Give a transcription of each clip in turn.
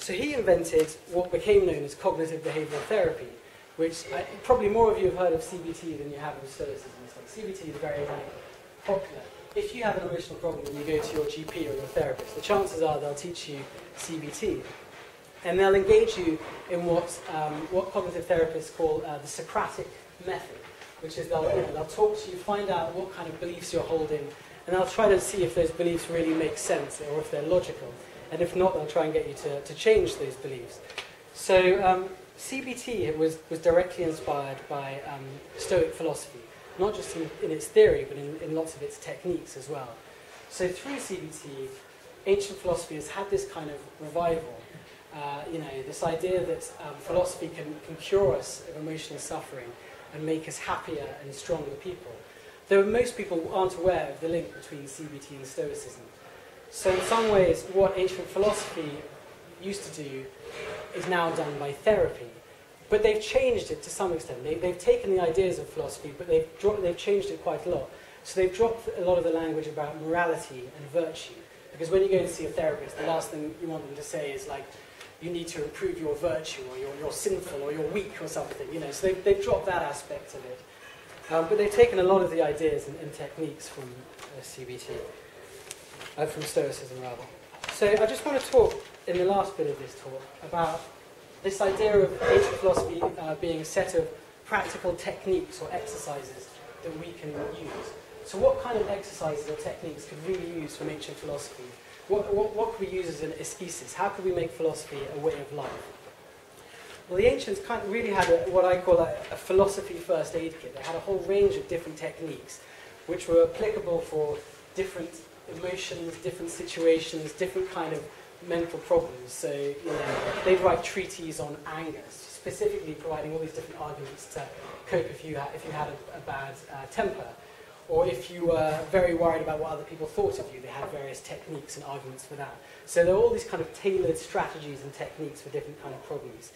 So he invented what became known as cognitive behavioral therapy, which probably more of you have heard of CBT than you have of Stoicism. CBT is very, very popular. If you have an emotional problem and you go to your GP or your therapist, the chances are they'll teach you CBT. And they'll engage you in what cognitive therapists call the Socratic method, which is they'll talk to you, find out what kind of beliefs you're holding, and they'll try to see if those beliefs really make sense or if they're logical. And if not, they'll try and get you to change those beliefs. So CBT was directly inspired by Stoic philosophy, not just in its theory, but in lots of its techniques as well. So through CBT, ancient philosophy has had this kind of revival. This idea that philosophy can cure us of emotional suffering and make us happier and stronger people. Though most people aren't aware of the link between CBT and Stoicism. So in some ways, what ancient philosophy used to do is now done by therapy. But they've changed it to some extent. They've taken the ideas of philosophy, but they've changed it quite a lot. So they've dropped a lot of the language about morality and virtue. Because when you go to see a therapist, the last thing you want them to say is like, you need to improve your virtue, or you're sinful, or you're weak, or something. So they've dropped that aspect of it. But they've taken a lot of the ideas and techniques from CBT. From Stoicism, rather. So I just want to talk, in the last bit of this talk, about this idea of ancient philosophy being a set of practical techniques or exercises that we can use. So what kind of exercises or techniques could we use from ancient philosophy? What could we use as an ascesis? How could we make philosophy a way of life? Well, the ancients kind of really had what I call a philosophy first aid kit. They had a whole range of different techniques which were applicable for different emotions, different situations, different kind of mental problems. So, they'd write treatises on anger, specifically providing all these different arguments to cope if you had a bad temper. Or if you were very worried about what other people thought of you, they had various techniques and arguments for that. So there are all these kind of tailored strategies and techniques for different kind of problems.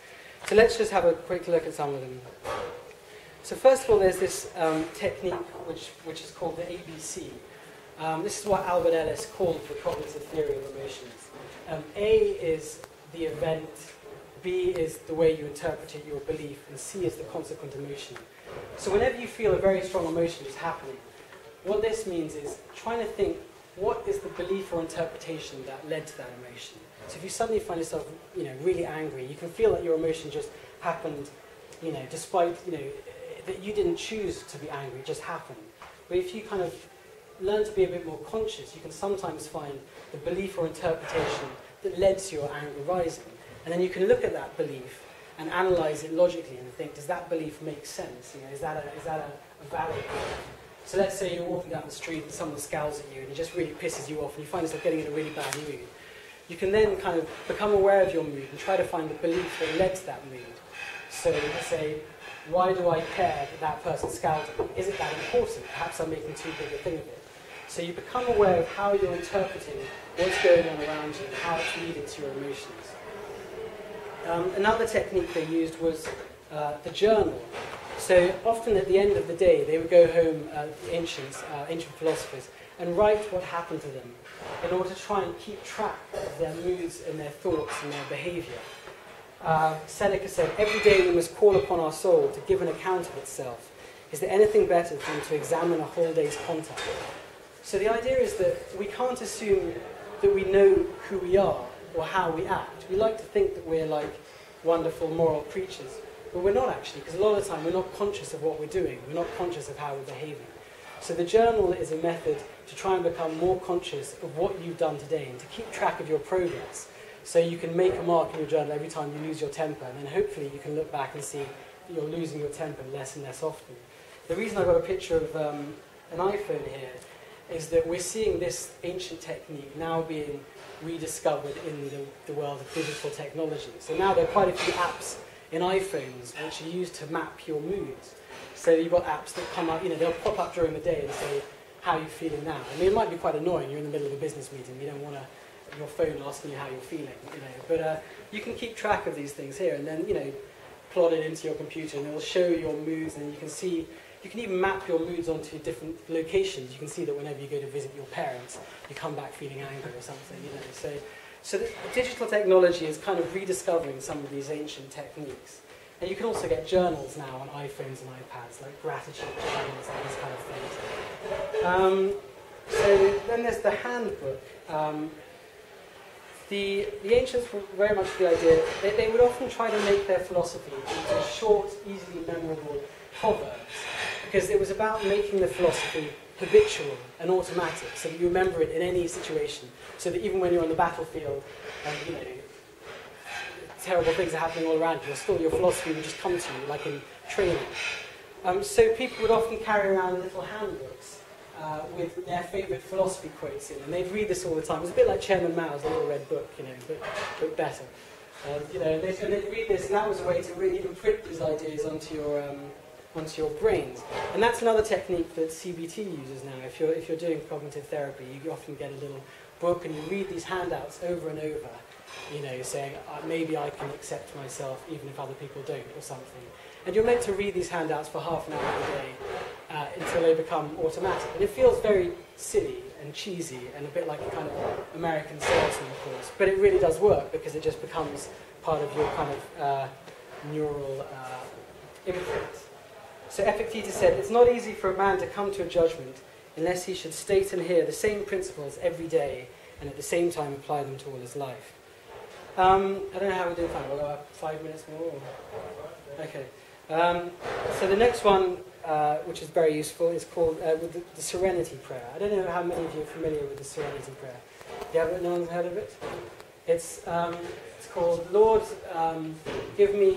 So let's just have a quick look at some of them. So first of all, there's this technique which is called the ABC. This is what Albert Ellis called the cognitive theory of emotions. A is the event, B is the way you interpret it, your belief, and C is the consequent emotion. So whenever you feel a very strong emotion is happening, what this means is trying to think, what is the belief or interpretation that led to that emotion? So if you suddenly find yourself, really angry, you can feel that your emotion just happened, despite, that you didn't choose to be angry, it just happened. But if you kind of learn to be a bit more conscious, you can sometimes find the belief or interpretation that led to your anger rising. And then you can look at that belief and analyze it logically and think, does that belief make sense? Is that a valid belief? So let's say you're walking down the street and someone scowls at you and it just really pisses you off and you find yourself getting in a really bad mood. You can then kind of become aware of your mood and try to find the belief that led to that mood. So let's say, why do I care that that person scowled at me? Is it that important? Perhaps I'm making too big a thing of it. So you become aware of how you're interpreting what's going on around you and how it's leading to your emotions. Another technique they used was the journal. So often at the end of the day, they would go home, the ancient philosophers, and write what happened to them in order to try and keep track of their moods and their thoughts and their behavior. Seneca said, every day we must call upon our soul to give an account of itself. Is there anything better than to examine a whole day's contact? So the idea is that we can't assume that we know who we are or how we act. We like to think that we're like wonderful moral creatures, but we're not actually, because a lot of the time we're not conscious of what we're doing. We're not conscious of how we're behaving. So the journal is a method to try and become more conscious of what you've done today and to keep track of your progress. So you can make a mark in your journal every time you lose your temper, and then hopefully you can look back and see that you're losing your temper less and less often. The reason I've got a picture of an iPhone here is that we're seeing this ancient technique now being rediscovered in the world of digital technology. So now there are quite a few apps in iPhones which are used to map your moods. So you've got apps that come up, they'll pop up during the day and say, how are you feeling now? I mean, it might be quite annoying. You're in the middle of a business meeting. You don't want your phone asking you how you're feeling, But you can keep track of these things here and then, plot it into your computer and it will show your moods, and you can see, you can even map your moods onto different locations. You can see that whenever you go to visit your parents, you come back feeling angry or something, So So the digital technology is kind of rediscovering some of these ancient techniques. And you can also get journals now on iPhones and iPads, like gratitude journals and these kind of things. So then there's the handbook. The ancients were very much the idea that they would often try to make their philosophy into short, easily memorable proverbs, because it was about making the philosophy habitual and automatic, so that you remember it in any situation, so that even when you're on the battlefield and terrible things are happening all around you, your philosophy would just come to you, like in training. So people would often carry around little handbooks with their favourite philosophy quotes in, and they'd read this all the time. It was a bit like Chairman Mao's little red book, but better. And they'd read this, and that was a way to really imprint these ideas onto your brains. And that's another technique that CBT uses now. If you're doing cognitive therapy, you often get a little book, and you read these handouts over and over, saying, maybe I can accept myself even if other people don't, or something. And you're meant to read these handouts for half an hour a day until they become automatic. And it feels very silly and cheesy and a bit like a kind of American salesman course. But it really does work, because it just becomes part of your kind of neural imprint. So Epictetus said, it's not easy for a man to come to a judgment unless he should state and hear the same principles every day and at the same time apply them to all his life. I don't know how we're doing time. We'll go 5 minutes more? Or? Okay. So the next one, which is very useful, is called the Serenity Prayer. I don't know how many of you are familiar with the Serenity Prayer. No one's heard of it? It's called, Lord, give me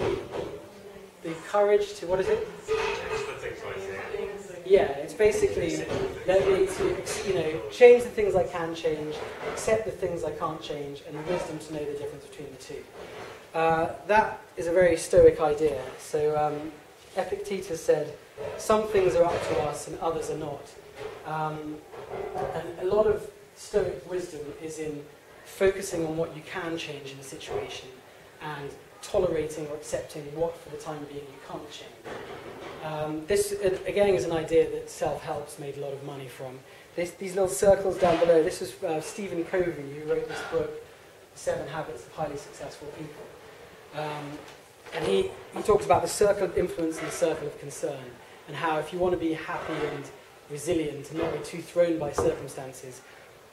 the courage to, what is it? Yeah, it's basically let me to, change the things I can change, accept the things I can't change, and the wisdom to know the difference between the two. That is a very Stoic idea. So Epictetus said, some things are up to us and others are not. And a lot of Stoic wisdom is in focusing on what you can change in a situation and tolerating or accepting what, for the time being, you can't change. This, again, is an idea that self-help's made a lot of money from. These little circles down below, this is Stephen Covey, who wrote this book, 7 Habits of Highly Successful People. And he talks about the circle of influence and the circle of concern, and how if you want to be happy and resilient and not be too thrown by circumstances,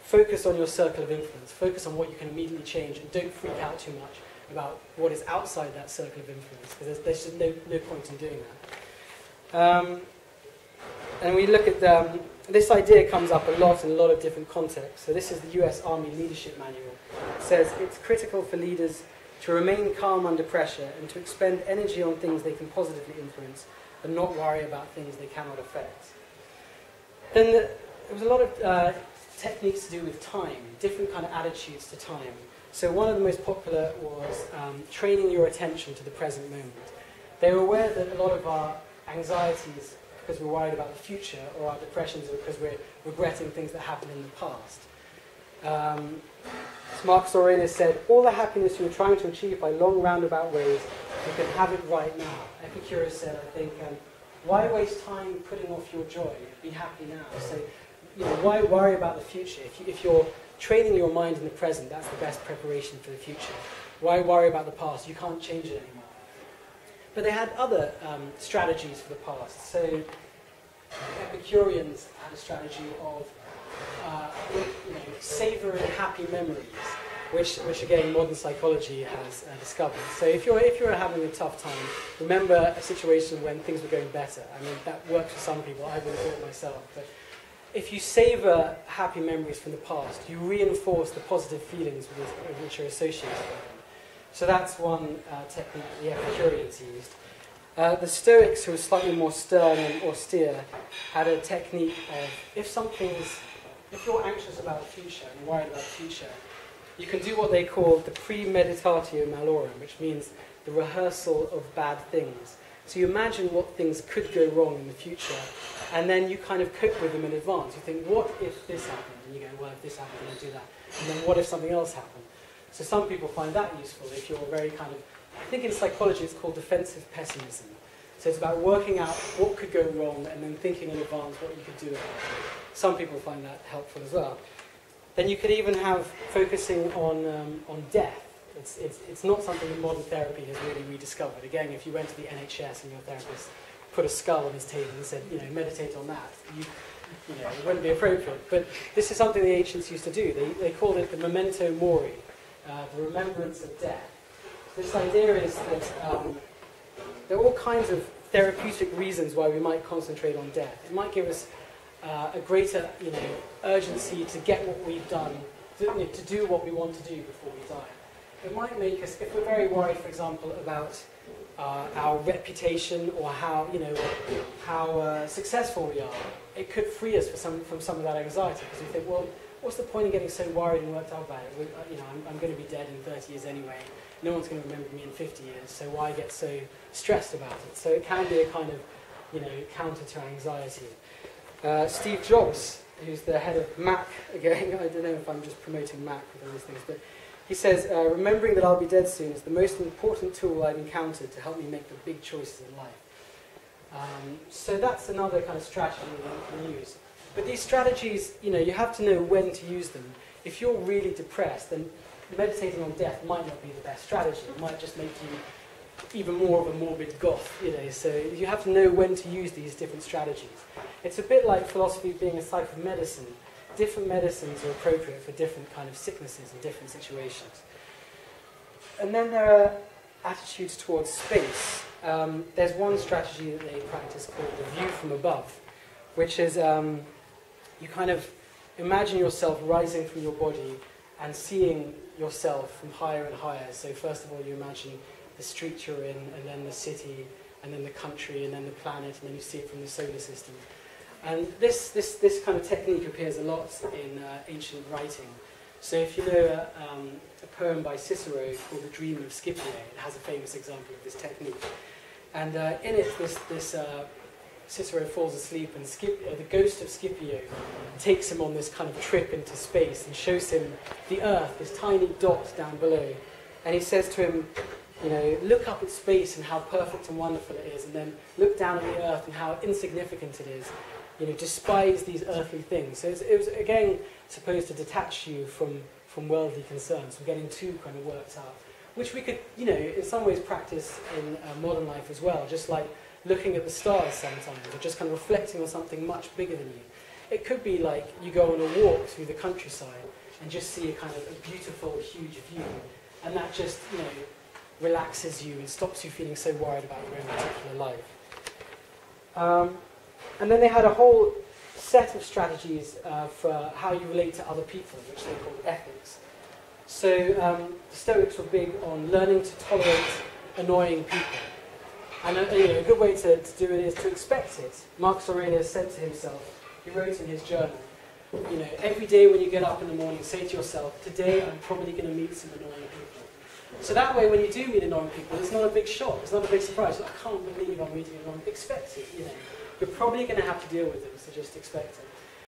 focus on your circle of influence, focus on what you can immediately change, and don't freak out too much about what is outside that circle of influence, because there's just no point in doing that. And we look at this idea comes up a lot in a lot of different contexts. So this is the US Army Leadership Manual. It says it's critical for leaders to remain calm under pressure and to expend energy on things they can positively influence and not worry about things they cannot affect. Then there was a lot of techniques to do with time, different kind of attitudes to time. So one of the most popular was training your attention to the present moment. They were aware that a lot of our anxieties because we're worried about the future, or our depressions are because we're regretting things that happened in the past. As Marcus Aurelius said, all the happiness you're trying to achieve by long roundabout ways, you can have it right now. Epicurus said, I think, why waste time putting off your joy? Be happy now. So, why worry about the future? If you're training your mind in the present, that's the best preparation for the future. Why worry about the past? You can't change it anymore. But they had other strategies for the past. So Epicureans had a strategy of savouring happy memories, which again modern psychology has discovered. So if you're having a tough time, remember a situation when things were going better. I mean, that works for some people. I wouldn't do it myself. But if you savour happy memories from the past, you reinforce the positive feelings which are associated with them. So that's one technique that the Epicureans used. The Stoics, who were slightly more stern and austere, had a technique of if you're anxious about the future and worried about the future, you can do what they call the premeditatio malorum, which means the rehearsal of bad things. So you imagine what things could go wrong in the future, and then you kind of cope with them in advance. You think, what if this happened? And you go, well, if this happened, then I'll do that. And then what if something else happened? So some people find that useful if you're very kind of, I think in psychology it's called defensive pessimism. So it's about working out what could go wrong and then thinking in advance what you could do about it. Some people find that helpful as well. Then you could even have focusing on death. It's not something that modern therapy has really rediscovered. Again, if you went to the NHS and your therapist put a skull on his table and said, meditate on that, it wouldn't be appropriate. But this is something the ancients used to do. They called it the memento mori, the remembrance of death. This idea is that there are all kinds of therapeutic reasons why we might concentrate on death. It might give us a greater, urgency to get what we've done, to do what we want to do before we die. It might make us, if we're very worried, for example, about our reputation or how successful we are, it could free us from some of that anxiety, because we think, well, what's the point of getting so worried and worked out about it? I'm going to be dead in 30 years anyway. No one's going to remember me in 50 years, so why get so stressed about it? So it can be a kind of, counter to anxiety. Steve Jobs, who's the head of Mac, again, I don't know if I'm just promoting Mac with all these things, but he says, remembering that I'll be dead soon is the most important tool I've encountered to help me make the big choices in life. So that's another kind of strategy that you can use. But these strategies, you have to know when to use them. If you're really depressed, then meditating on death might not be the best strategy. It might just make you even more of a morbid goth, So you have to know when to use these different strategies. It's a bit like philosophy being a type of medicine. Different medicines are appropriate for different kind of sicknesses and different situations. And then there are attitudes towards space. There's one strategy that they practice called the view from above, which is you kind of imagine yourself rising from your body and seeing yourself from higher and higher. So first of all, you imagine the street you're in, and then the city, and then the country, and then the planet, and then you see it from the solar system. And this kind of technique appears a lot in ancient writing. So if you know a poem by Cicero called The Dream of Scipio, it has a famous example of this technique. And in it, Cicero falls asleep, and the ghost of Scipio takes him on this kind of trip into space and shows him the Earth, this tiny dot down below. And he says to him, look up at space and how perfect and wonderful it is, and then look down at the Earth and how insignificant it is. Despise these earthly things. So it was, again, supposed to detach you from worldly concerns, from getting too kind of worked up, which we could, in some ways practice in modern life as well, just like looking at the stars sometimes, or just kind of reflecting on something much bigger than you. It could be like you go on a walk through the countryside and just see a kind of a beautiful, huge view, and that just, relaxes you and stops you feeling so worried about your own particular life. And then they had a whole set of strategies for how you relate to other people, which they called ethics. So the Stoics were big on learning to tolerate annoying people. And a good way to do it is to expect it. Marcus Aurelius said to himself, he wrote in his journal, every day when you get up in the morning, say to yourself, today I'm probably going to meet some annoying people. So that way, when you do meet annoying people, it's not a big shock, it's not a big surprise. I can't believe I'm meeting annoying people. Expect it, You're probably going to have to deal with them, so just expect it.